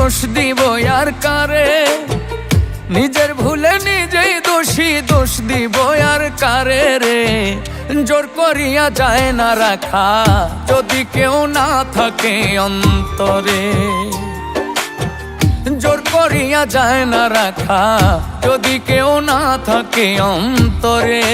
দোষ দিব আর কারে, নিজের ভুলে নিজেই দোষী, দোষ দিব আর কারে রে। জোর করিয়া যায় না রাখা যদি কেউ না থাকে অন্তরে, জোর করিয়া যায় না রাখা যদি কেউ না থাকে অন্তরে।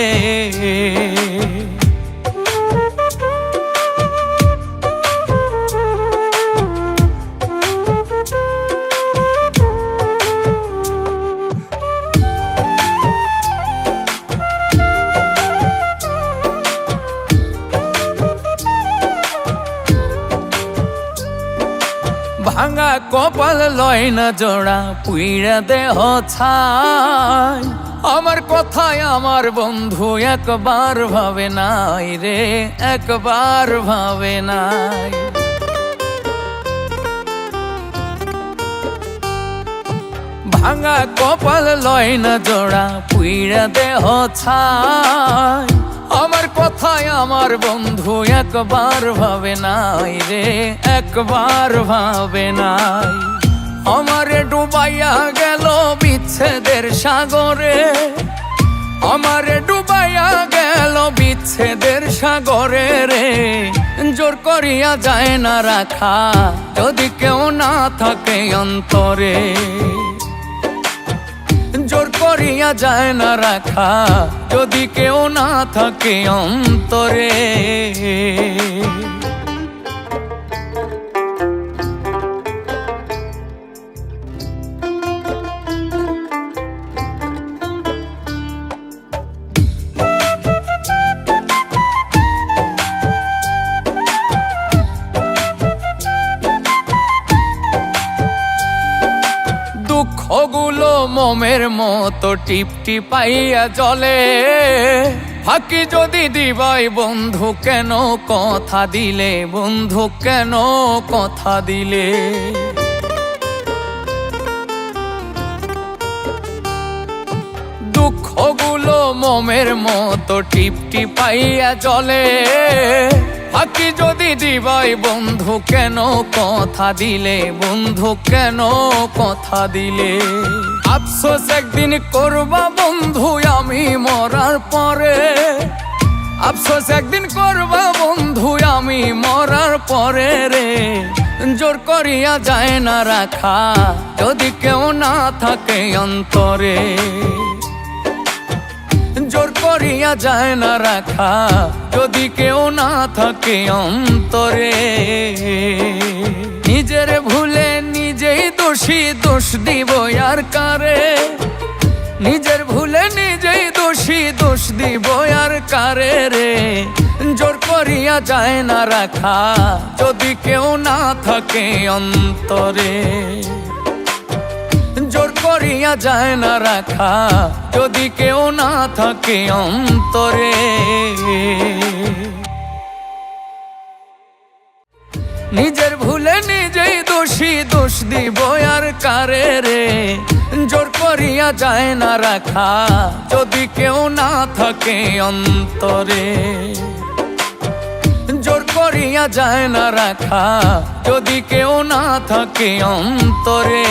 ভাঙা কপাল লয় না জোড়া, পুইরা দেহ ছাই। আমার কথায় আমার বন্ধু একবার ভাবে নাই রে, একবার ভাবে নাই। ভাঙা কপাল লয় না জোড়া, পুইরা দেহ ছাই। আমার কথায় আমার বন্ধু একবার ভাবে নাই রে, একবার ভাবে নাই। আমারে ডুবাইয়া গেল বিচ্ছেদের সাগরে, আমারে ডুবাইয়া গেল বিচ্ছেদের সাগরে রে। জোর করিয়া যায় না রাখা যদি কেউ না থাকে অন্তরে, জোর করিয়া যায় না রাখা যদি কেউ না থাকে অন্তরে। দুঃখগুলো মোমের মতো টিপটিপাইয়া জলে, ফাঁকি যদি দিবাই বন্ধু কেন কথা দিলে, বন্ধু কেন কথা দিলে। দুঃখগুলো মোমের মতো টিপটিপাইয়া জলে, ফাঁকি যদি দিবাই বন্ধু কেন কথা দিলে, বন্ধু কেন কথা দিলে। আফসোস একদিন করবা বন্ধু আমি মরার পরে, আফসোস একদিন করবা বন্ধু আমি মরার পরে রে। জোর করিয়া যায় না রাখা যদি কেউ না থাকে অন্তরে, জোর করিয়া যায় না রাখা যদি কেউ না থাকে অন্তরে। নিজের ভুলে নিজেই দোষী, দোষ দিব আর কারে, নিজের ভুলে নিজেই দোষী, দোষ দিব আর কারে রে। জোর করিয়া যায় না রাখা যদি কেউ না থাকে অন্তরে, জোর করিয়া যায় না রাখা যদি কেউ না থাকে অন্তরে। নিজের ভুলে নিজেই দোষী, দোষ দিব আর কারে রে। জোর করিয়া যায় না রাখা যদি কেউ না থাকে অন্তরে, জোর করিয়া যায় না রাখা যদি কেউ না থাকে অন্তরে।